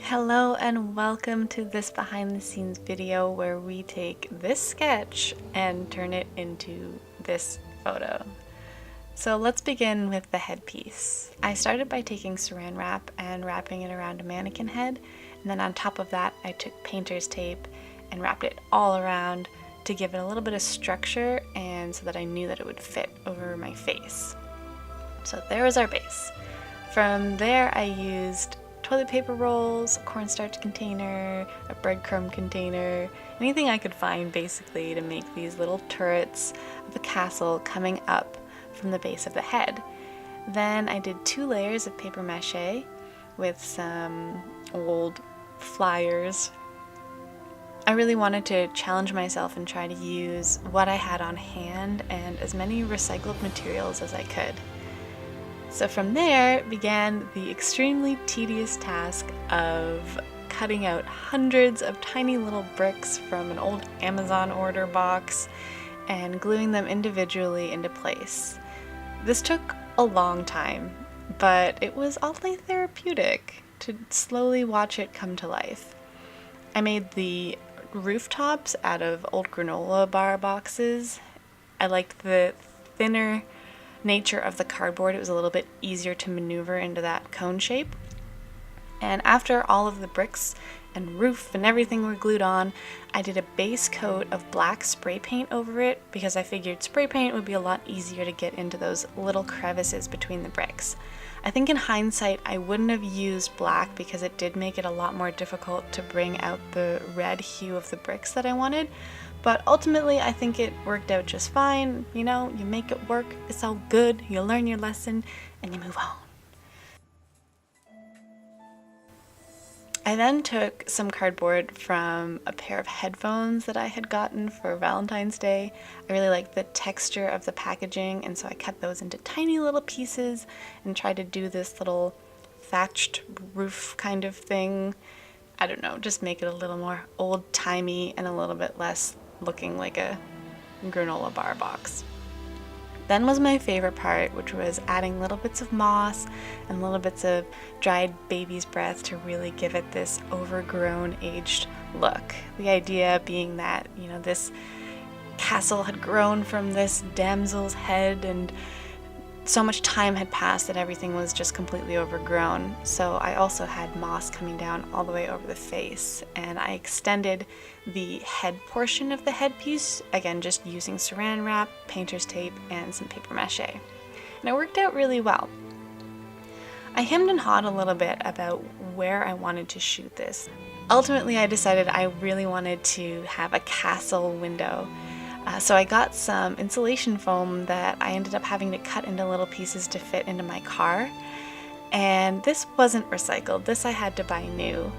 Hello and welcome to this behind the scenes video where we take this sketch and turn it into this photo. So let's begin with the headpiece. I started by taking saran wrap and wrapping it around a mannequin head, and then on top of that I took painter's tape and wrapped it all around to give it a little bit of structure and so that I knew that it would fit over my face. So there was our base. From there I used toilet paper rolls, a cornstarch container, a breadcrumb container, anything I could find basically to make these little turrets of a castle coming up from the base of the head. Then I did 2 layers of paper mache with some old flyers. I really wanted to challenge myself and try to use what I had on hand and as many recycled materials as I could. So from there began the extremely tedious task of cutting out hundreds of tiny little bricks from an old Amazon order box and gluing them individually into place. This took a long time, but it was oddly therapeutic to slowly watch it come to life. I made the rooftops out of old granola bar boxes. I liked the thinner nature of the cardboard. It was a little bit easier to maneuver into that cone shape. And after all of the bricks and roof and everything were glued on, I did a base coat of black spray paint over it because I figured spray paint would be a lot easier to get into those little crevices between the bricks. I think in hindsight I wouldn't have used black because it did make it a lot more difficult to bring out the red hue of the bricks that I wanted. But ultimately, I think it worked out just fine. You know, you make it work, it's all good, you learn your lesson, and you move on. I then took some cardboard from a pair of headphones that I had gotten for Valentine's Day. I really liked the texture of the packaging, and so I cut those into tiny little pieces and tried to do this little thatched roof kind of thing. I don't know, just make it a little more old-timey and a little bit less looking like a granola bar box. Then was my favorite part, which was adding little bits of moss and little bits of dried baby's breath to really give it this overgrown, aged look. The idea being that, you know, this castle had grown from this damsel's head and so much time had passed that everything was just completely overgrown. So I also had moss coming down all the way over the face, and I extended the head portion of the headpiece, again just using saran wrap, painter's tape, and some paper mache. And it worked out really well. I hemmed and hawed a little bit about where I wanted to shoot this. Ultimately I decided I really wanted to have a castle window. So I got some insulation foam that I ended up having to cut into little pieces to fit into my car. And this wasn't recycled, this I had to buy new.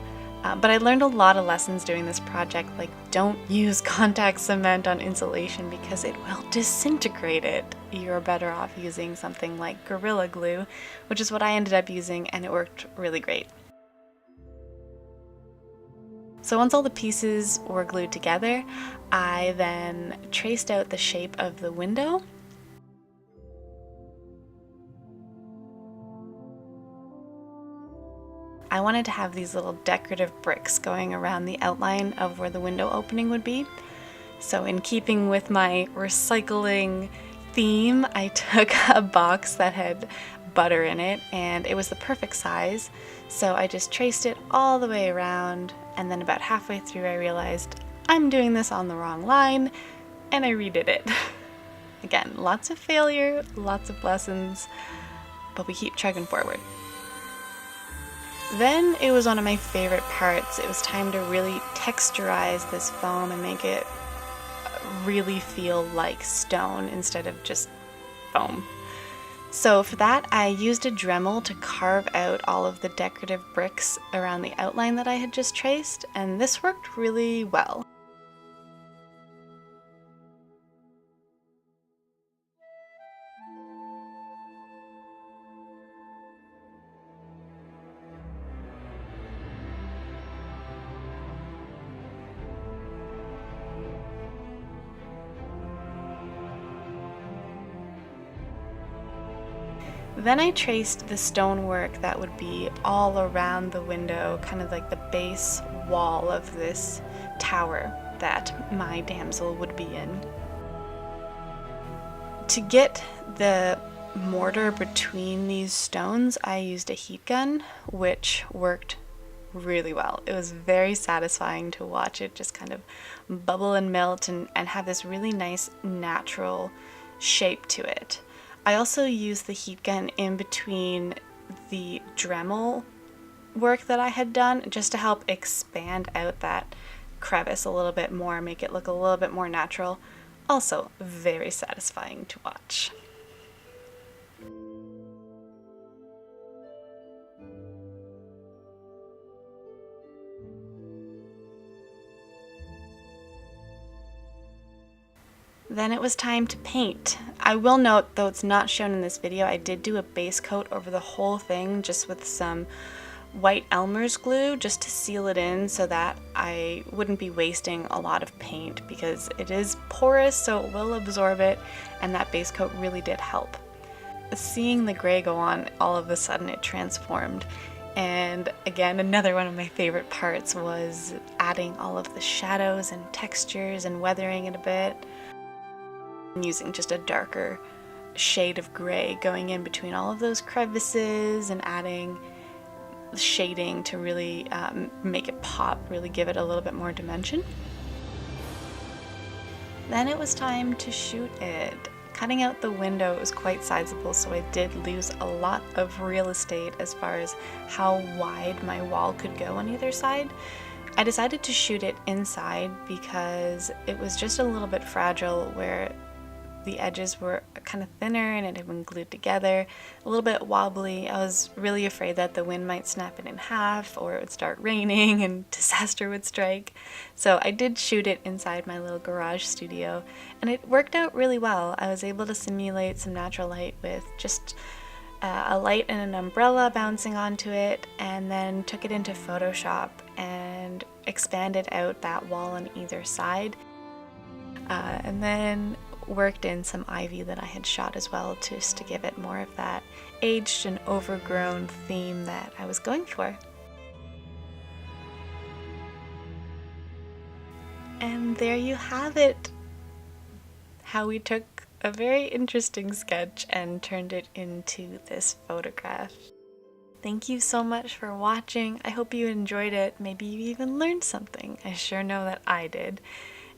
But I learned a lot of lessons doing this project, like don't use contact cement on insulation because it will disintegrate it. You're better off using something like Gorilla Glue, which is what I ended up using, and it worked really great. So once all the pieces were glued together, I then traced out the shape of the window. I wanted to have these little decorative bricks going around the outline of where the window opening would be. So in keeping with my recycling theme, I took a box that had butter in it and it was the perfect size. So I just traced it all the way around, and then about halfway through I realized I'm doing this on the wrong line, and I redid it. Again, lots of failure, lots of lessons, but we keep chugging forward. Then it was one of my favorite parts. It was time to really texturize this foam and make it really feel like stone instead of just foam. So for that, I used a Dremel to carve out all of the decorative bricks around the outline that I had just traced, and this worked really well. Then I traced the stonework that would be all around the window, kind of like the base wall of this tower that my damsel would be in. To get the mortar between these stones, I used a heat gun, which worked really well. It was very satisfying to watch it just kind of bubble and melt and have this really nice natural shape to it. I also used the heat gun in between the Dremel work that I had done just to help expand out that crevice a little bit more, make it look a little bit more natural. Also very satisfying to watch. Then it was time to paint. I will note, though it's not shown in this video, I did do a base coat over the whole thing just with some white Elmer's glue just to seal it in so that I wouldn't be wasting a lot of paint because it is porous, so it will absorb it, and that base coat really did help. Seeing the gray go on, all of a sudden it transformed. And again, another one of my favorite parts was adding all of the shadows and textures and weathering it a bit. Using just a darker shade of gray going in between all of those crevices and adding shading to really make it pop, really give it a little bit more dimension. Then it was time to shoot it. Cutting out the window was quite sizable, so I did lose a lot of real estate as far as how wide my wall could go on either side. I decided to shoot it inside because it was just a little bit fragile where the edges were kind of thinner and it had been glued together, a little bit wobbly. I was really afraid that the wind might snap it in half or it would start raining and disaster would strike. So I did shoot it inside my little garage studio and it worked out really well. I was able to simulate some natural light with just a light and an umbrella bouncing onto it, and then took it into Photoshop and expanded out that wall on either side. And then worked in some ivy that I had shot as well, just to give it more of that aged and overgrown theme that I was going for. And there you have it, how we took a very interesting sketch and turned it into this photograph. Thank you so much for watching. I hope you enjoyed it. Maybe you even learned something. I sure know that I did.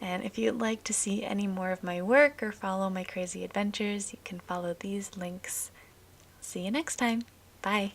And if you'd like to see any more of my work or follow my crazy adventures, you can follow these links. See you next time. Bye.